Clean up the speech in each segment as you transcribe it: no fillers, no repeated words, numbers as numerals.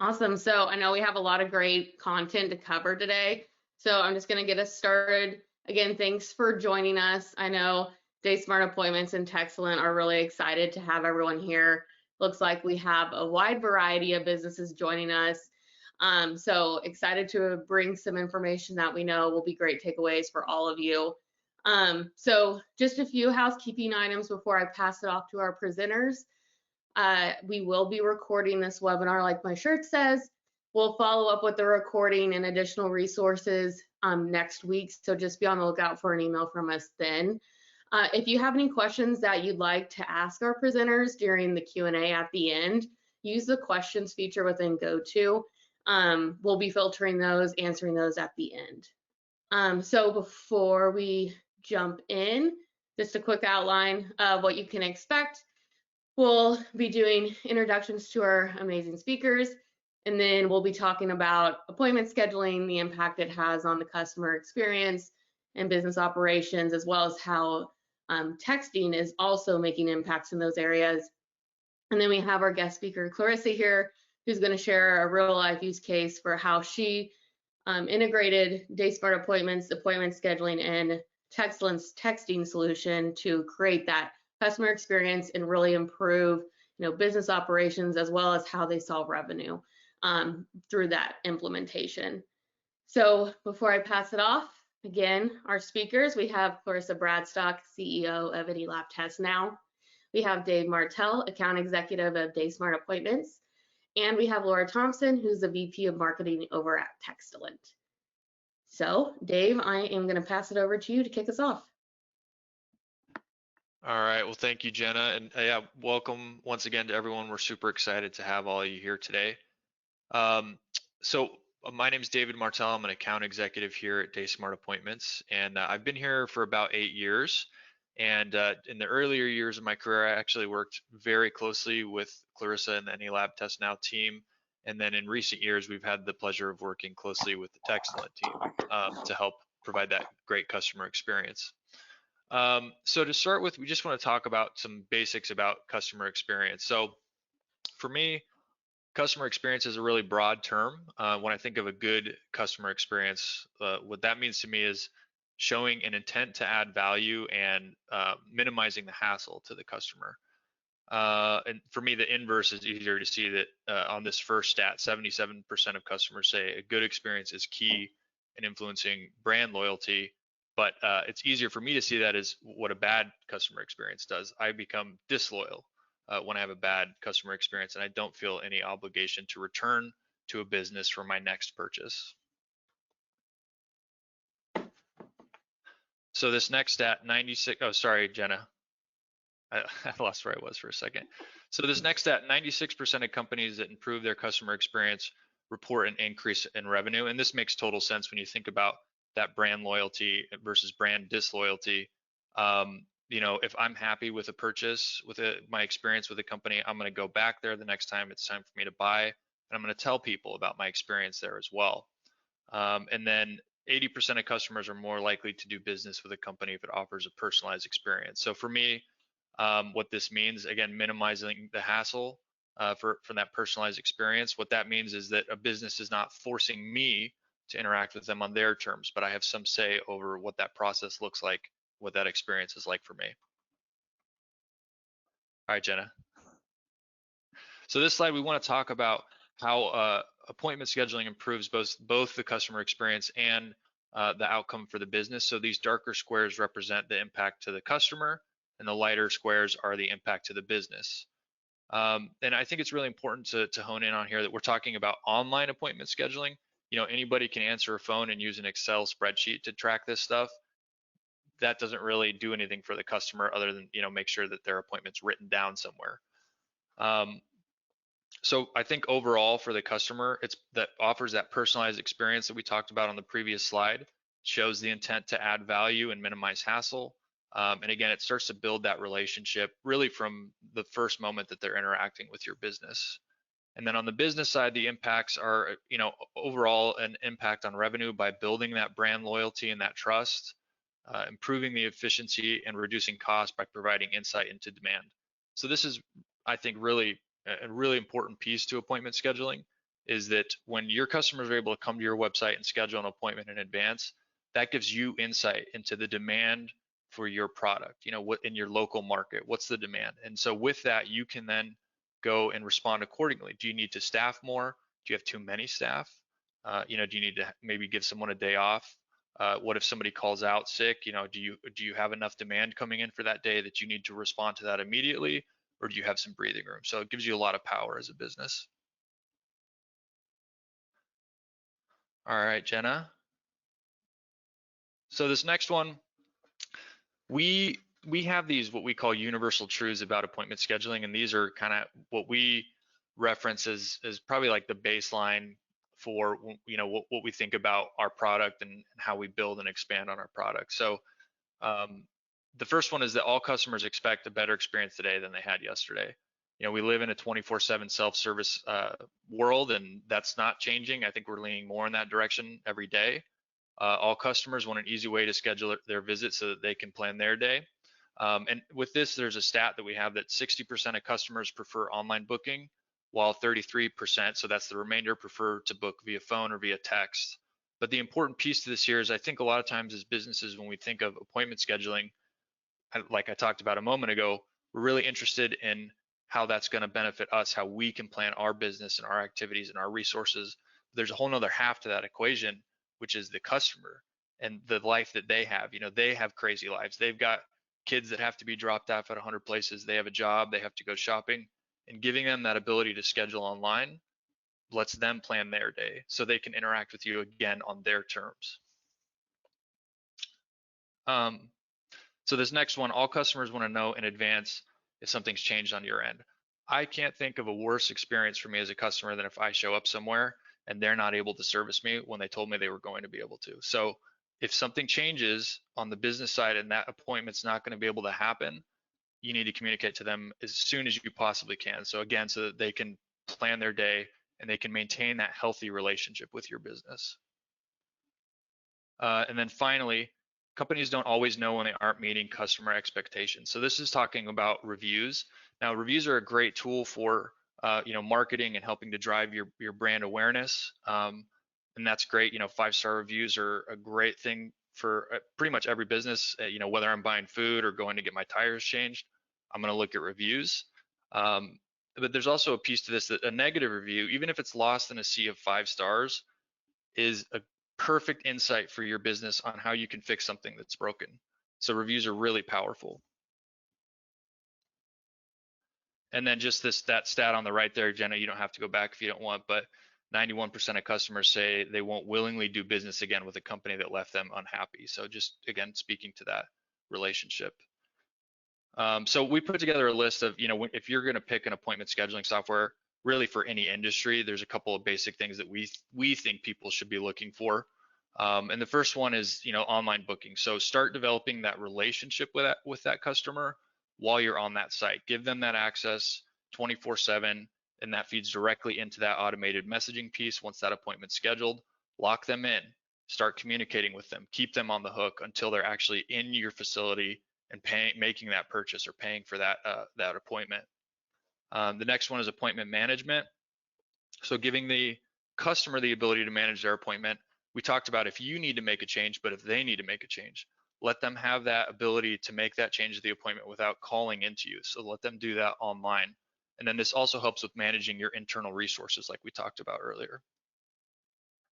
Awesome. So I know we have a lot of great content to cover today. So I'm just going to get us started. Again, thanks for joining us. I know Day Smart Appointments and Texcellent are really excited to have everyone here. Looks like we have a wide variety of businesses joining us. So excited to bring some information that we know will be great takeaways for all of you. So just a few housekeeping items before I pass it off to our presenters. We will be recording this webinar like my shirt says. We'll follow up with the recording and additional resources next week, so just be on the lookout for an email from us then. If you have any questions that you'd like to ask our presenters during the Q&A at the end, use the questions feature within GoTo. We'll be filtering those, answering those at the end. So before we jump in, just a quick outline of what you can expect. We'll be doing introductions to our amazing speakers, and then we'll be talking about appointment scheduling, the impact it has on the customer experience and business operations, as well as how texting is also making impacts in those areas. And then we have our guest speaker, Clarissa, here, who's going to share a real life use case for how she integrated Day Smart Appointments, appointment scheduling, and Texcellent's texting solution to create that customer experience and really improve, business operations, as well as how they solve revenue through that implementation. So before I pass it off, again, our speakers, we have Clarissa Bradstock, CEO of AnyLab Test Now. We have Dave Martell, account executive of Day Smart Appointments. And we have Laura Thompson, who's the VP of marketing over at Texcellent. So Dave, I am going to pass it over to you to kick us off. All right, well, thank you, Jenna, and yeah, welcome once again to everyone. We're super excited to have all of you here today. My name is David Martell. I'm an account executive here at Day Smart Appointments, and I've been here for about 8 years. And in the earlier years of my career, I actually worked very closely with Clarissa and the AnyLab Test Now team. And then in recent years, we've had the pleasure of working closely with the Texcellent team to help provide that great customer experience. So to start with, we just want to talk about some basics about customer experience. So for me, customer experience is a really broad term. When I think of a good customer experience, what that means to me is showing an intent to add value and minimizing the hassle to the customer. And for me, the inverse is easier to see that on this first stat, 77% of customers say a good experience is key in influencing brand loyalty. But it's easier for me to see that as what a bad customer experience does. I become disloyal when I have a bad customer experience, and I don't feel any obligation to return to a business for my next purchase. So this next stat, 96, oh, sorry, Jenna. I lost where I was for a second. So this next stat, 96% of companies that improve their customer experience report an increase in revenue. And this makes total sense when you think about that brand loyalty versus brand disloyalty. If I'm happy with a purchase, with my experience with a company, I'm going to go back there the next time it's time for me to buy, and I'm going to tell people about my experience there as well. And then 80% of customers are more likely to do business with a company if it offers a personalized experience. So for me, what this means, again, minimizing the hassle for that personalized experience. What that means is that a business is not forcing me to interact with them on their terms, but I have some say over what that process looks like, what that experience is like for me. All right, Jenna. So this slide, we want to talk about how appointment scheduling improves both the customer experience and the outcome for the business. So these darker squares represent the impact to the customer, and the lighter squares are the impact to the business. And I think it's really important to hone in on here that we're talking about online appointment scheduling. Anybody can answer a phone and use an Excel spreadsheet to track this stuff. That doesn't really do anything for the customer other than, make sure that their appointment's written down somewhere. So I think overall for the customer, that offers that personalized experience that we talked about on the previous slide, shows the intent to add value and minimize hassle. And again, it starts to build that relationship really from the first moment that they're interacting with your business. And then on the business side, the impacts are, overall an impact on revenue by building that brand loyalty and that trust, improving the efficiency and reducing costs by providing insight into demand. So this is, I think, really a really important piece to appointment scheduling, is that when your customers are able to come to your website and schedule an appointment in advance, that gives you insight into the demand for your product. You know, what in your local market, what's the demand? And so with that, you can then go and respond accordingly. Do you need to staff more? Do you have too many staff? You know, do you need to maybe give someone a day off? What if somebody calls out sick? You know, do you have enough demand coming in for that day that you need to respond to that immediately, or do you have some breathing room? So it gives you a lot of power as a business. All right, Jenna. So this next one, we have these what we call universal truths about appointment scheduling, and these are kind of what we reference as probably like the baseline for, you know, what we think about our product and how we build and expand on our product. So the first one is that all customers expect a better experience today than they had yesterday. You know, we live in a 24/7 self-service world, and that's not changing. I think we're leaning more in that direction every day. All customers want an easy way to schedule their visit so that they can plan their day. And with this, there's a stat that we have that 60% of customers prefer online booking, while 33%, so that's the remainder, prefer to book via phone or via text. But the important piece to this here is I think a lot of times as businesses, when we think of appointment scheduling, like I talked about a moment ago, we're really interested in how that's going to benefit us, how we can plan our business and our activities and our resources. There's a whole nother half to that equation, which is the customer and the life that they have. You know, they have crazy lives. They've got kids that have to be dropped off at 100 places. They have a job, they have to go shopping, and giving them that ability to schedule online lets them plan their day so they can interact with you again on their terms. So this next one, all customers want to know in advance if something's changed on your end. I can't think of a worse experience for me as a customer than if I show up somewhere and they're not able to service me when they told me they were going to be able to. So if something changes on the business side and that appointment's not going to be able to happen, you need to communicate to them as soon as you possibly can. So again, so that they can plan their day and they can maintain that healthy relationship with your business. And then finally, companies don't always know when they aren't meeting customer expectations. So this is talking about reviews. Now, reviews are a great tool for you know, marketing and helping to drive your brand awareness. And that's great. You know, 5-star reviews are a great thing for pretty much every business. You know, whether I'm buying food or going to get my tires changed, I'm going to look at reviews. But there's also a piece to this that a negative review, even if it's lost in a sea of 5 stars, is a perfect insight for your business on how you can fix something that's broken. So reviews are really powerful. And then just that stat on the right there, Jenna, you don't have to go back if you don't want, but 91% of customers say they won't willingly do business again with a company that left them unhappy. So just again, speaking to that relationship. So we put together a list of, you know, if you're going to pick an appointment scheduling software, really for any industry, there's a couple of basic things that we think people should be looking for. And the first one is, you know, online booking. So start developing that relationship with that customer while you're on that site. Give them that access 24/7, and that feeds directly into that automated messaging piece. Once that appointment's scheduled, lock them in, start communicating with them, keep them on the hook until they're actually in your facility and making that purchase or paying for that appointment. The next one is appointment management. So giving the customer the ability to manage their appointment. We talked about if you need to make a change, but if they need to make a change, let them have that ability to make that change to the appointment without calling into you. So let them do that online. And then this also helps with managing your internal resources like we talked about earlier.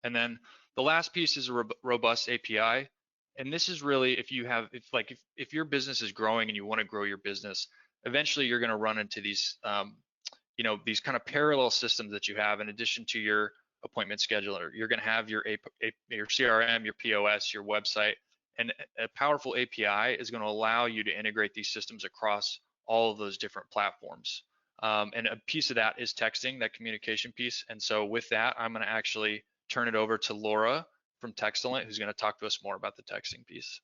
And then the last piece is a robust API. And this is really if your business is growing and you want to grow your business, eventually you're going to run into these you know, these kind of parallel systems that you have in addition to your appointment scheduler. You're going to have your CRM, your POS, your website, and a powerful API is going to allow you to integrate these systems across all of those different platforms. And a piece of that is texting, that communication piece. And so with that, I'm going to actually turn it over to Laura from Textilent, who's going to talk to us more about the texting piece.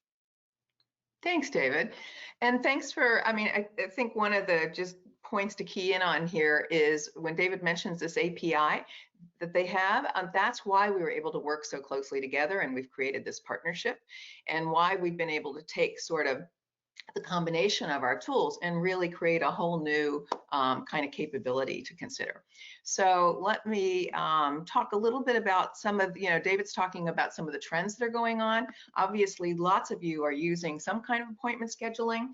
Thanks, David. And thanks for, I mean, I think one of the just points to key in on here is when David mentions this API that they have, that's why we were able to work so closely together and we've created this partnership and why we've been able to take sort of the combination of our tools and really create a whole new kind of capability to consider. So let me talk a little bit about some of, David's talking about some of the trends that are going on. Obviously, lots of you are using some kind of appointment scheduling.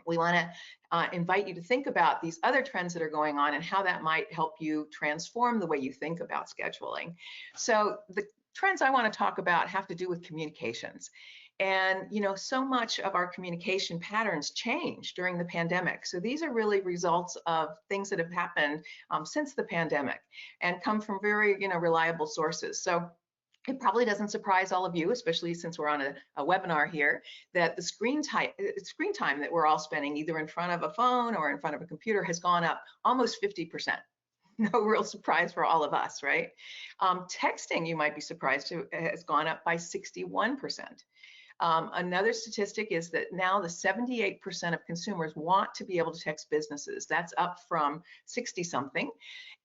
We want to invite you to think about these other trends that are going on and how that might help you transform the way you think about scheduling. So the trends I want to talk about have to do with communications. And, so much of our communication patterns changed during the pandemic. So these are really results of things that have happened since the pandemic and come from very, reliable sources. So it probably doesn't surprise all of you, especially since we're on a webinar here, that the screen time that we're all spending either in front of a phone or in front of a computer has gone up almost 50%. No real surprise for all of us, right? Texting, you might be surprised, has gone up by 61%. Another statistic is that now the 78% of consumers want to be able to text businesses. That's up from 60-something.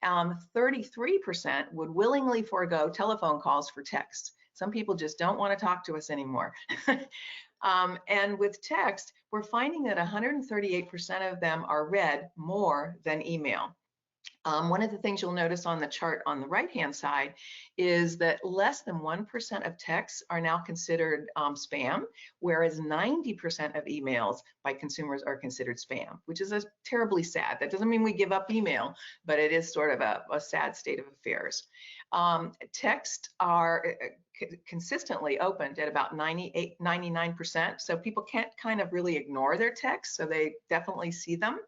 33% would willingly forego telephone calls for text. Some people just don't want to talk to us anymore. And with text, we're finding that 138% of them are read more than email. One of the things you'll notice on the chart on the right-hand side is that less than 1% of texts are now considered spam, whereas 90% of emails by consumers are considered spam, which is terribly sad. That doesn't mean we give up email, but it is sort of a sad state of affairs. Texts are consistently opened at about 99%, so people can't kind of really ignore their texts, so they definitely see them.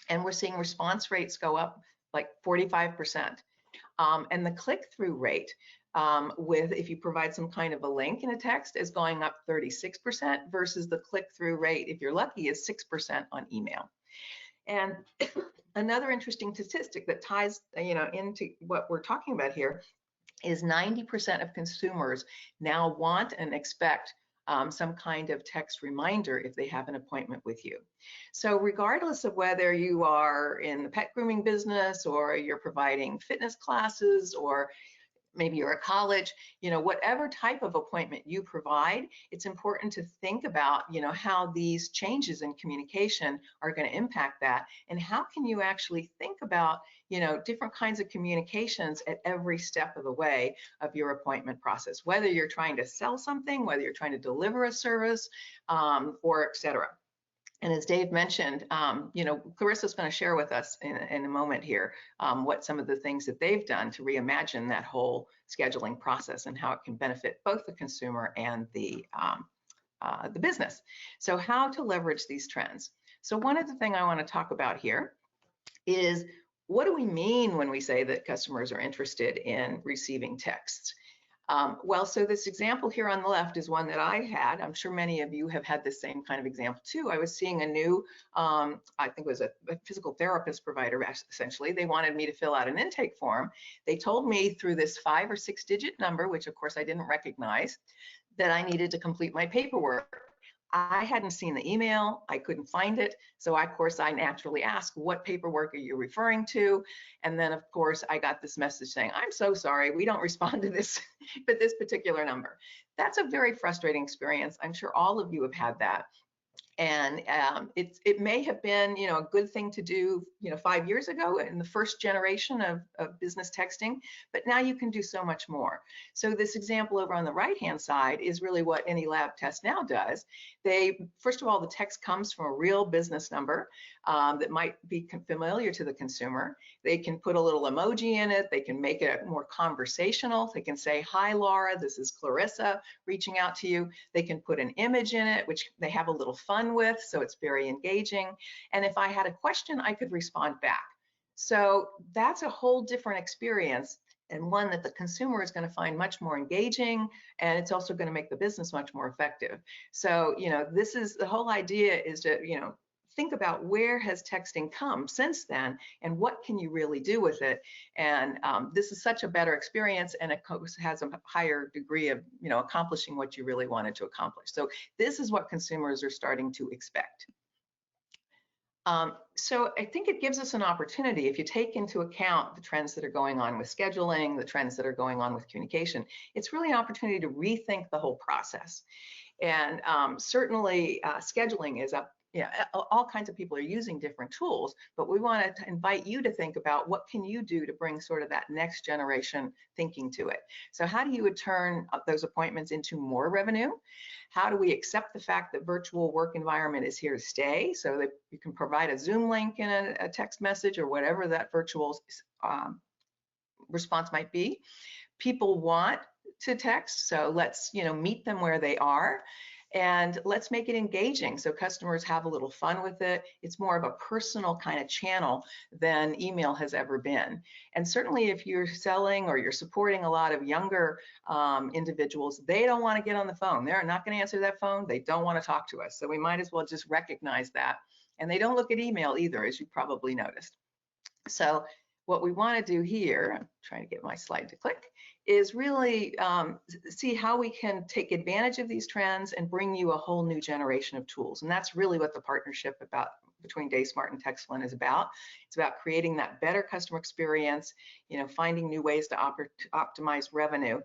And we're seeing response rates go up like 45%. And the click-through rate if you provide some kind of a link in a text is going up 36% versus the click-through rate, if you're lucky, is 6% on email. And another interesting statistic that ties into what we're talking about here is 90% of consumers now want and expect some kind of text reminder if they have an appointment with you. So regardless of whether you are in the pet grooming business or you're providing fitness classes or maybe you're a college, whatever type of appointment you provide, it's important to think about, how these changes in communication are going to impact that, and how can you actually think about, different kinds of communications at every step of the way of your appointment process, whether you're trying to sell something, whether you're trying to deliver a service, or et cetera. And as Dave mentioned, Clarissa's going to share with us in a moment here what some of the things that they've done to reimagine that whole scheduling process and how it can benefit both the consumer and the business. So how to leverage these trends. So one of the things I want to talk about here is, what do we mean when we say that customers are interested in receiving texts? Well, so this example here on the left is one that I had. I'm sure many of you have had the same kind of example too. I was seeing a new, I think it was a physical therapist provider, essentially. They wanted me to fill out an intake form. They told me through this 5 or 6 digit number, which of course I didn't recognize, that I needed to complete my paperwork. I hadn't seen the email, I couldn't find it. So of course I naturally asked, what paperwork are you referring to? And then of course I got this message saying, I'm so sorry, we don't respond to this, but this particular number. That's a very frustrating experience. I'm sure all of you have had that. And it may have been, a good thing to do, 5 years ago in the first generation of business texting, but now you can do so much more. So this example over on the right-hand side is really what AnyLab Test Now does. First of all, the text comes from a real business number that might be familiar to the consumer. They can put a little emoji in it. They can make it more conversational. They can say, hi, Laura, this is Clarissa reaching out to you. They can put an image in it, which they have a little fun with, so it's very engaging. And if I had a question, I could respond back. So that's a whole different experience, and one that the consumer is going to find much more engaging, and it's also going to make the business much more effective. So, this is the whole idea, is to, think about where has texting come since then and what can you really do with it. And this is such a better experience, and it has a higher degree of accomplishing what you really wanted to accomplish. So this is what consumers are starting to expect. So I think it gives us an opportunity, if you take into account the trends that are going on with scheduling, the trends that are going on with communication, it's really an opportunity to rethink the whole process. And certainly scheduling is up. Yeah, all kinds of people are using different tools, but we want to invite you to think about what can you do to bring sort of that next generation thinking to it. So how do you turn those appointments into more revenue? How do we accept the fact that virtual work environment is here to stay, so that you can provide a Zoom link in a text message or whatever that virtual response might be? People want to text, so let's meet them where they are. And let's make it engaging so customers have a little fun with it. It's more of a personal kind of channel than email has ever been. And certainly if you're selling or you're supporting a lot of younger individuals, they don't want to get on the phone. They're not going to answer that phone. They don't want to talk to us. So we might as well just recognize that. And they don't look at email either, as you probably noticed. So what we want to do here, I'm trying to get my slide to click, is really see how we can take advantage of these trends and bring you a whole new generation of tools. And that's really what the partnership between DaySmart and Textflint is about. It's about creating that better customer experience, finding new ways to optimize revenue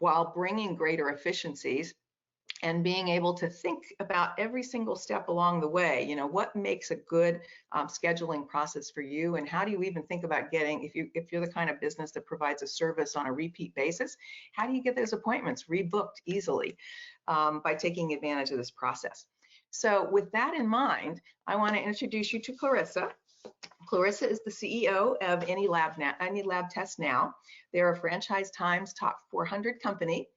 while bringing greater efficiencies and being able to think about every single step along the way. What makes a good scheduling process for you, and how do you even think about getting, if you're the kind of business that provides a service on a repeat basis, how do you get those appointments rebooked easily by taking advantage of this process? So with that in mind, I want to introduce you to Clarissa. Clarissa is the CEO of AnyLab Now. They're a Franchise Times Top 400 company.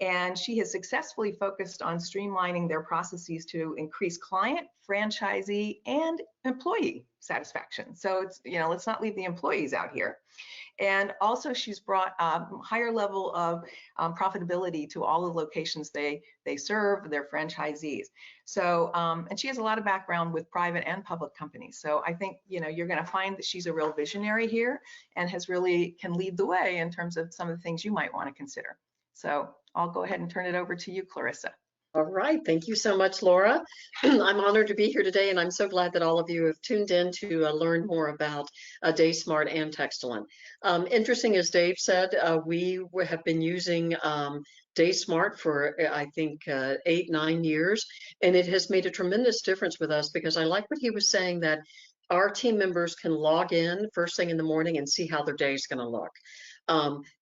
And she has successfully focused on streamlining their processes to increase client, franchisee, and employee satisfaction. So it's, let's not leave the employees out here. And also she's brought a higher level of profitability to all the locations they serve, their franchisees. So, and she has a lot of background with private and public companies. So I think, you're gonna find that she's a real visionary here and can lead the way in terms of some of the things you might wanna consider. So I'll go ahead and turn it over to you, Clarissa. All right, thank you so much, Laura. I'm honored to be here today, and I'm so glad that all of you have tuned in to learn more about DaySmart and Textflint. Interesting, as Dave said, we have been using DaySmart for, I think, 8-9 years, and it has made a tremendous difference with us, because I like what he was saying, that our team members can log in first thing in the morning and see how their day is going to look.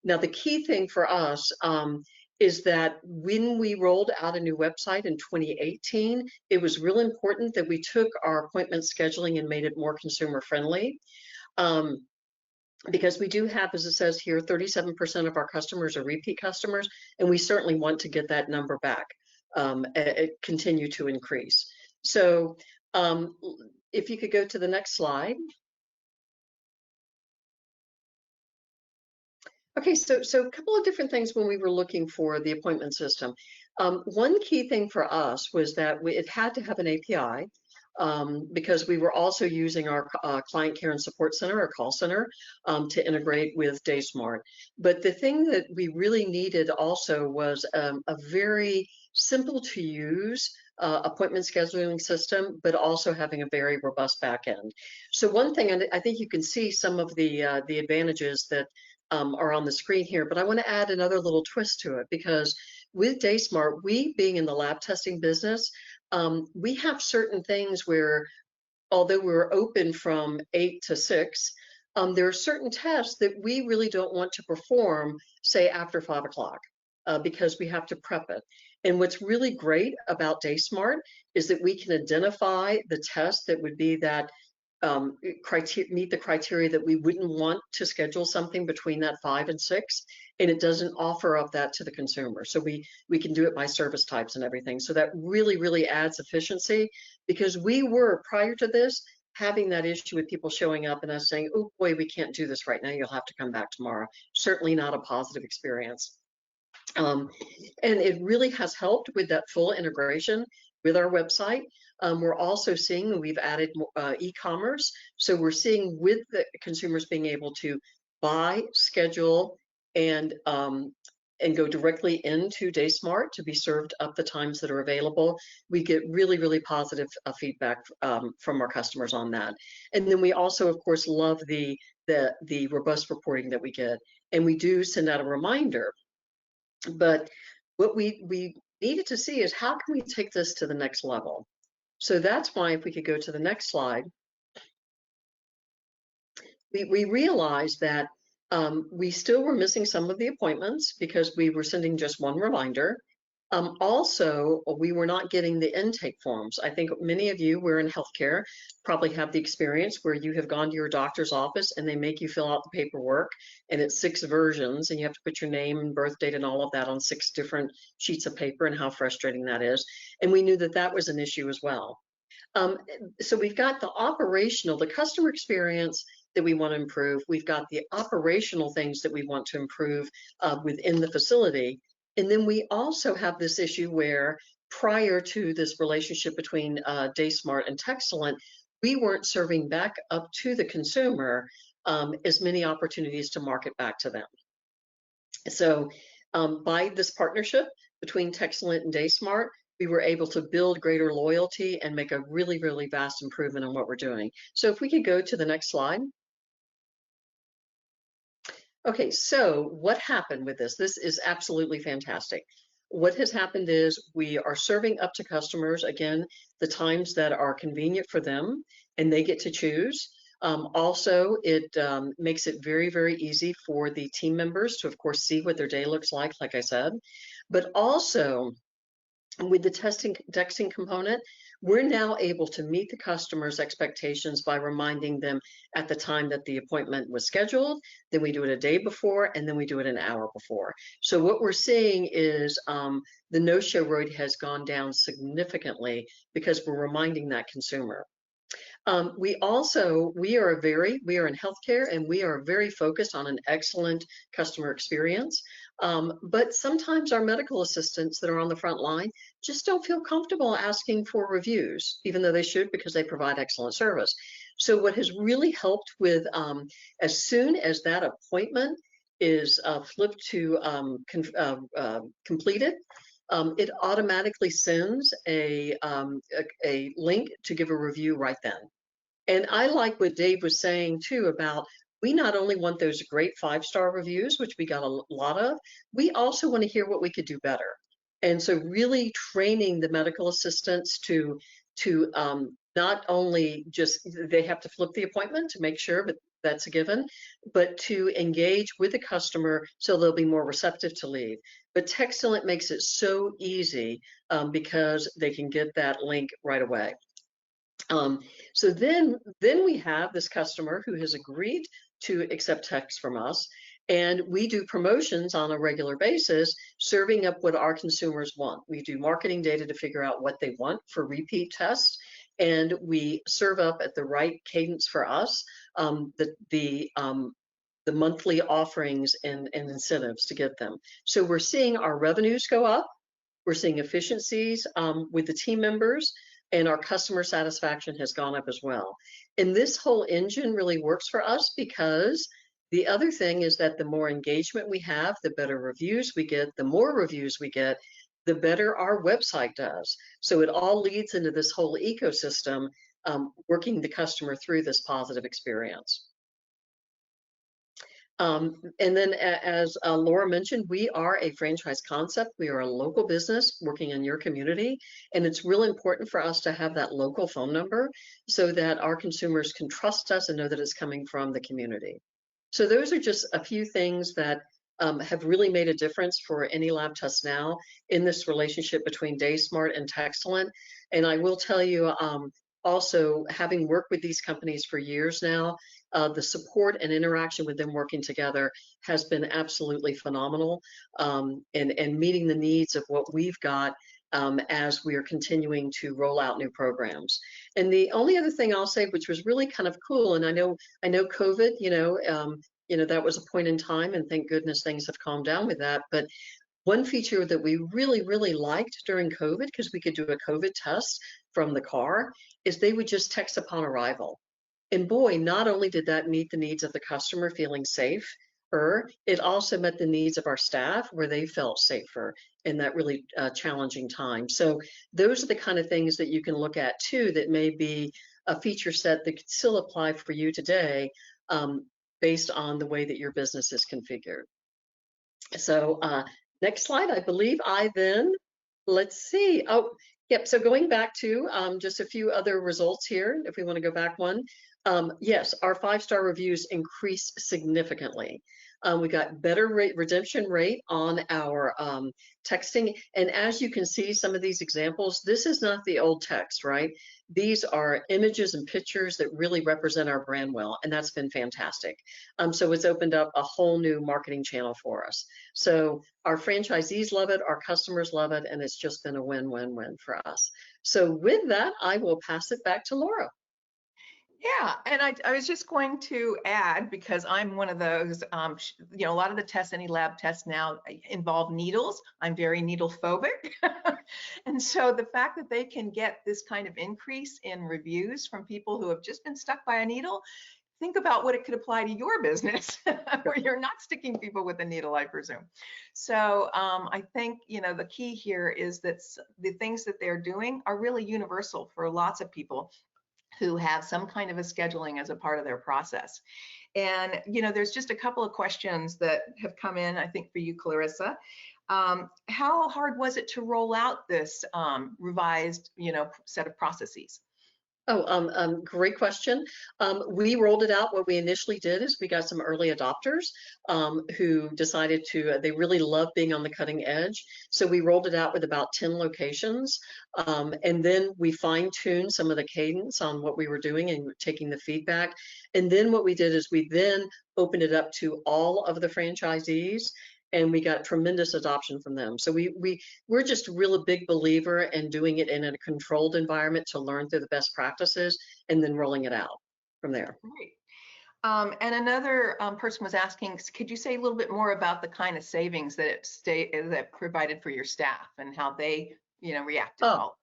Now, the key thing for us is that when we rolled out a new website in 2018, it was real important that we took our appointment scheduling and made it more consumer friendly. Because we do have, as it says here, 37% of our customers are repeat customers, and we certainly want to get that number back, continue to increase. So if you could go to the next slide. Okay, so a couple of different things when we were looking for the appointment system. One key thing for us was that it had to have an API, because we were also using our client care and support center, or call center, to integrate with DaySmart. But the thing that we really needed also was a very simple to use appointment scheduling system, but also having a very robust back end. So one thing, and I think you can see some of the advantages that are on the screen here, but I want to add another little twist to it, because with DaySmart, we being in the lab testing business, we have certain things where, although we're open from 8 to 6, there are certain tests that we really don't want to perform, say, after 5 o'clock, because we have to prep it. And what's really great about DaySmart is that we can identify the tests that would be that meet the criteria that we wouldn't want to schedule something between that 5 and 6, and it doesn't offer up that to the consumer. So we can do it by service types and everything. So that really adds efficiency, because we were, prior to this, having that issue with people showing up and us saying, oh boy, we can't do this right now, you'll have to come back tomorrow. Certainly not a positive experience. And it really has helped with that full integration with our website. We're also seeing, we've added e-commerce. So we're seeing with the consumers being able to buy, schedule, and go directly into DaySmart to be served up the times that are available. We get really positive feedback from our customers on that. And then we also, of course, love the robust reporting that we get. And we do send out a reminder. But what we needed to see is how can we take this to the next level? So that's why if we could go to the next slide, we realized that we still were missing some of the appointments because we were sending just one reminder. Also, we were not getting the intake forms. I think many of you were in healthcare probably have the experience where you have gone to your doctor's office and they make you fill out the paperwork, and it's 6 versions, and you have to put your name and birth date and all of that on 6 different sheets of paper, and how frustrating that is. And we knew that that was an issue as well. So we've got the operational, the customer experience that we want to improve. We've got the operational things that we want to improve within the facility. And then we also have this issue where prior to this relationship between DaySmart and Texcellent, we weren't serving back up to the consumer as many opportunities to market back to them. So by this partnership between Texcellent and DaySmart, we were able to build greater loyalty and make a really, really vast improvement in what we're doing. So if we could go to the next slide. Okay, so what happened with this? This is absolutely fantastic. What has happened is we are serving up to customers, again, the times that are convenient for them, and they get to choose. Also, it makes it very, very easy for the team members to, of course, see what their day looks like I said. But also, with the texting component, we're now able to meet the customer's expectations by reminding them at the time that the appointment was scheduled, then we do it a day before, and then we do it an hour before. So what we're seeing is the no-show rate has gone down significantly because we're reminding that consumer. We are in healthcare, and we are very focused on an excellent customer experience. But sometimes our medical assistants that are on the front line just don't feel comfortable asking for reviews, even though they should, because they provide excellent service. So what has really helped with, as soon as that appointment is flipped to completed, it automatically sends a link to give a review right then. And I like what Dave was saying too about we not only want those great 5-star reviews, which we got a lot of, we also want to hear what we could do better. And so really training the medical assistants to not only just, they have to flip the appointment to make sure, but that's a given, but to engage with the customer so they'll be more receptive to leave. But Texcellent makes it so easy because they can get that link right away. So then we have this customer who has agreed to accept text from us, and we do promotions on a regular basis, serving up what our consumers want. We do marketing data to figure out what they want for repeat tests, and we serve up at the right cadence for us the monthly offerings and incentives to get them. So we're seeing our revenues go up. We're seeing efficiencies with the team members, and our customer satisfaction has gone up as well. And this whole engine really works for us because the other thing is that the more engagement we have, the better reviews we get, the more reviews we get, the better our website does. So it all leads into this whole ecosystem, working the customer through this positive experience. And then as Laura mentioned, we are a franchise concept. We are a local business working in your community. And it's really important for us to have that local phone number so that our consumers can trust us and know that it's coming from the community. So those are just a few things that have really made a difference for AnyLabTestNow in this relationship between DaySmart and Texcellent. And I will tell you, also, having worked with these companies for years now, the support and interaction with them working together has been absolutely phenomenal, and meeting the needs of what we've got as we are continuing to roll out new programs. And the only other thing I'll say, which was really kind of cool, and I know COVID, that was a point in time, and thank goodness things have calmed down with that. But one feature that we really, really liked during COVID, because we could do a COVID test from the car, is they would just text upon arrival. And boy, not only did that meet the needs of the customer feeling safer, it also met the needs of our staff where they felt safer in that really challenging time. So those are the kind of things that you can look at too that may be a feature set that could still apply for you today based on the way that your business is configured. So next slide, I believe I then Let's see. Oh, yep. So going back to just a few other results here, if we want to go back one. Yes, our 5-star reviews increased significantly. We got better redemption rate on our texting. And as you can see, some of these examples, this is not the old text, right? These are images and pictures that really represent our brand well, and that's been fantastic. So it's opened up a whole new marketing channel for us. So our franchisees love it, our customers love it, and it's just been a win-win-win for us. So with that, I will pass it back to Laura. Yeah, and I was just going to add, because I'm one of those, a lot of the tests, any lab tests now involve needles. I'm very needle phobic. And so the fact that they can get this kind of increase in reviews from people who have just been stuck by a needle, think about what it could apply to your business where you're not sticking people with a needle, I presume. So I think, the key here is that the things that they're doing are really universal for lots of people who have some kind of a scheduling as a part of their process. And, there's just a couple of questions that have come in, I think, for you, Clarissa. How hard was it to roll out this revised, set of processes? Oh, great question. We rolled it out. What we initially did is we got some early adopters who decided they really love being on the cutting edge. So we rolled it out with about 10 locations. And then we fine-tuned some of the cadence on what we were doing and taking the feedback. And then what we did is we then opened it up to all of the franchisees, and we got tremendous adoption from them. So we're just a real big believer in doing it in a controlled environment to learn through the best practices and then rolling it out from there. Great. And another person was asking, could you say a little bit more about the kind of savings that that provided for your staff and how they, reacted to all?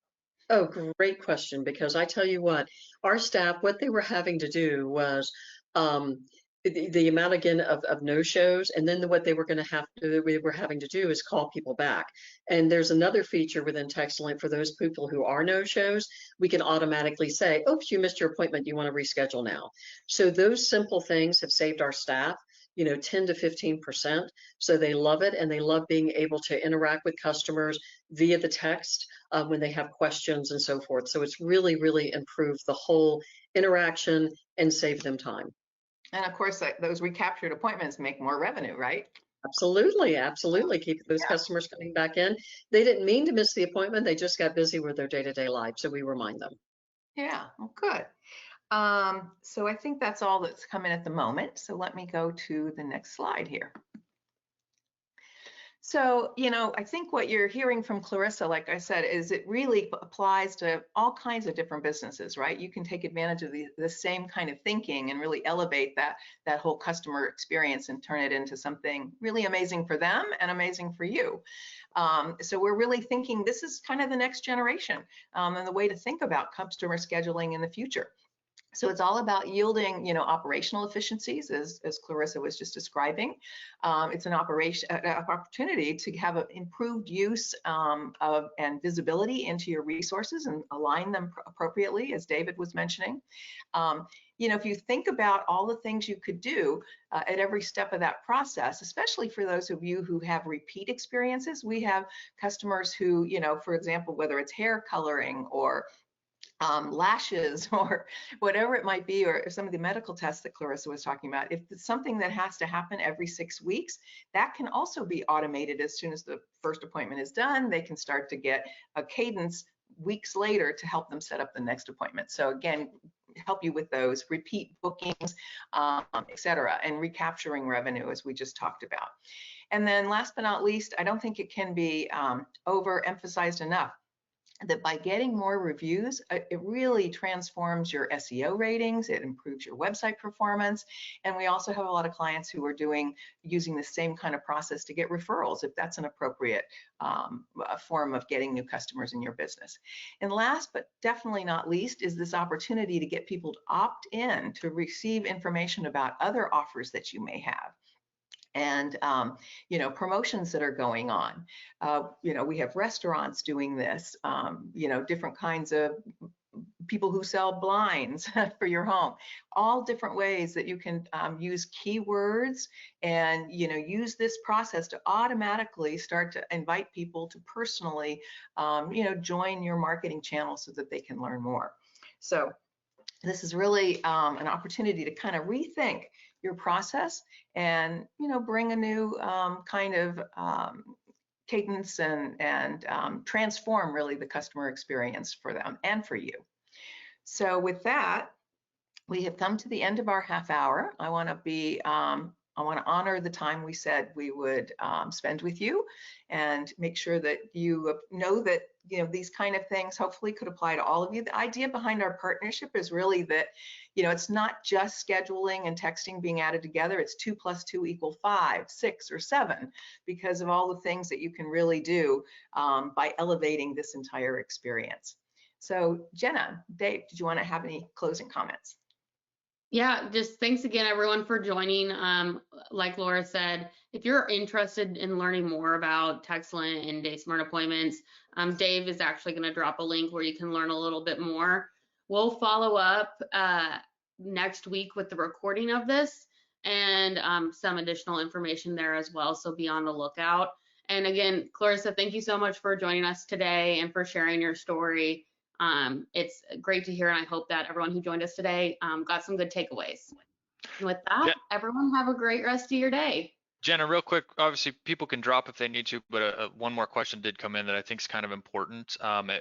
Oh, great question, because I tell you what, our staff, what they were having to do was the amount again of no-shows, and then what they were going to have to, we were having to do is call people back. And there's another feature within TextLink for those people who are no-shows. We can automatically say, oops, you missed your appointment, you want to reschedule now. So those simple things have saved our staff 10 to 15%. So they love it, and they love being able to interact with customers via the text when they have questions and so forth. So it's really, really improved the whole interaction and saved them time. And of course, those recaptured appointments make more revenue, right? Absolutely, absolutely. Keep those customers coming back in. They didn't mean to miss the appointment. They just got busy with their day-to-day life. So we remind them. Yeah, well, good. So I think that's all that's coming at the moment. So let me go to the next slide here. So, I think what you're hearing from Clarissa, like I said, is it really applies to all kinds of different businesses, right? You can take advantage of the same kind of thinking and really elevate that whole customer experience and turn it into something really amazing for them and amazing for you. So we're really thinking this is kind of the next generation and the way to think about customer scheduling in the future. So it's all about yielding, operational efficiencies, as Clarissa was just describing. It's an opportunity to have an improved use and visibility into your resources and align them appropriately, as David was mentioning. If you think about all the things you could do at every step of that process, especially for those of you who have repeat experiences, we have customers who, for example, whether it's hair coloring or lashes or whatever it might be, or some of the medical tests that Clarissa was talking about, if it's something that has to happen every 6 weeks, that can also be automated. As soon as the first appointment is done, they can start to get a cadence weeks later to help them set up the next appointment. So again, help you with those repeat bookings, et cetera, and recapturing revenue, as we just talked about. And then last but not least, I don't think it can be overemphasized enough that by getting more reviews, it really transforms your SEO ratings, it improves your website performance. And we also have a lot of clients who are using the same kind of process to get referrals, if that's an appropriate form of getting new customers in your business. And last, but definitely not least, is this opportunity to get people to opt in to receive information about other offers that you may have. And promotions that are going on. We have restaurants doing this, different kinds of people who sell blinds for your home, all different ways that you can use keywords and use this process to automatically start to invite people to personally join your marketing channel so that they can learn more. So this is really an opportunity to kind of rethink your process and bring a new kind of cadence and transform really the customer experience for them and for you. So with that, we have come to the end of our half hour. I want to honor the time we said we would spend with you, and make sure that you know that these kind of things hopefully could apply to all of you. The idea behind our partnership is really that it's not just scheduling and texting being added together. It's 2 + 2 = 5, 6, or 7, because of all the things that you can really do by elevating this entire experience. So Jenna, Dave, did you want to have any closing comments? Yeah, just thanks again, everyone, for joining. Like Laura said, if you're interested in learning more about Textlant and DaySmart appointments, Dave is actually going to drop a link where you can learn a little bit more. We'll follow up next week with the recording of this and some additional information there as well, so be on the lookout. And again, Clarissa, thank you so much for joining us today and for sharing your story. It's great to hear, and I hope that everyone who joined us today got some good takeaways. And with that, everyone have a great rest of your day. Jenna, real quick, obviously people can drop if they need to, but one more question did come in that I think is kind of important. And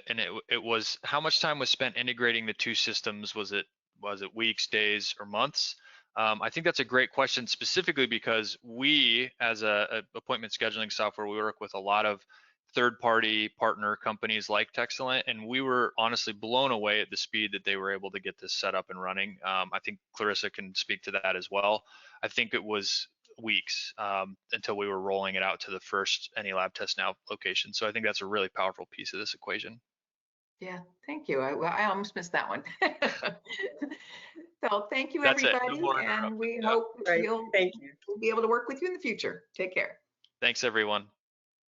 it was, how much time was spent integrating the two systems? Was it weeks, days, or months? I think that's a great question, specifically because we, as a appointment scheduling software, we work with a lot of third-party partner companies like Textlant, and we were honestly blown away at the speed that they were able to get this set up and running. I think Clarissa can speak to that as well. I think it was weeks until we were rolling it out to the first AnyLab Test Now location. So I think that's a really powerful piece of this equation. Yeah, thank you. I almost missed that one. So thank you, That's everybody, no and we hope we'll be able to work with you in the future. Take care. Thanks, everyone.